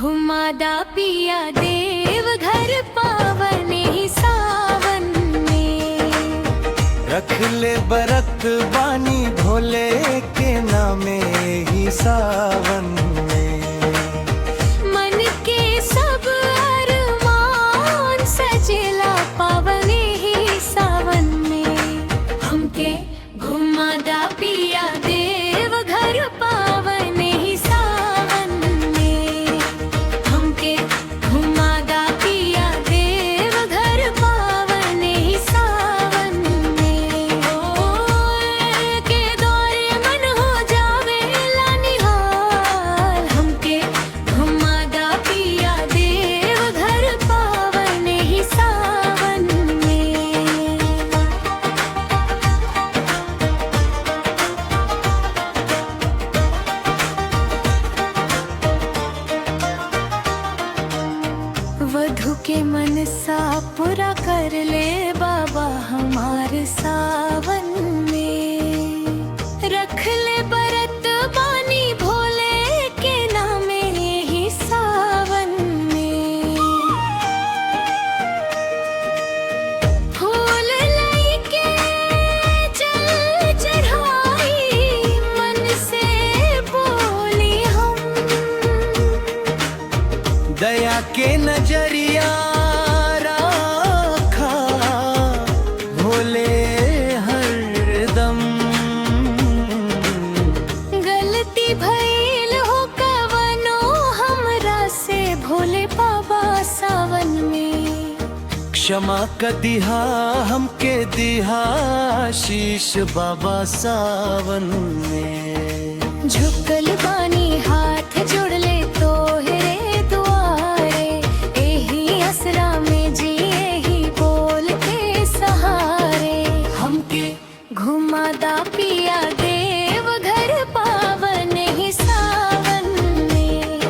घुमादा पिया देव घर पावने सावन में। रख ले बरत बानी भोले के नामे ही सावन में। मन के सब अरमान सजेला पावने ही सावन में। हमके घुमादा पिया देव घर पावने ही सावन में। हमके घुमादा पिया देव घर पावने ही सावन में। के दौरे मन हो जावे निहाल। हमके घुमादा पिया देव घर पावने ही सावन में। वधु के मन सा पूरा कर ले बाबा हमार सावन में। रख ले बरत बानी भोले के नामे ही सावन में। फूल लइके जल चढ़ाई मन से बोली हम। दया के नजरिया रखा भोले हरदम। गलती भइल हो कवनो हमरा से भोले बाबा सावन में। क्षमा क दिहा हमके दिहा शीश बाबा सावन में। झुकल बानी हाथ जुड़ ले तो हेरे दुआरे। एही असरा में जी एही बोल के सहारे। हमके घुमादा पिया देव घर पावन ही सावन में।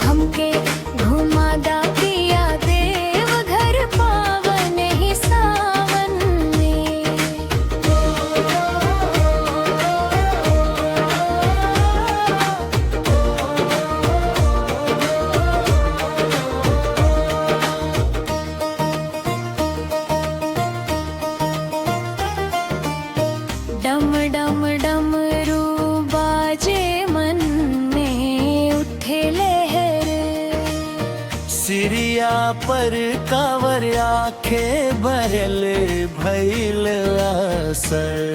हमके घुमादा पिया देव घर पावन ही सावन में। डम डम डमरू बाजे मन में उठे लहर। सिरिया पर कांवर आंखें भरल भइल असर।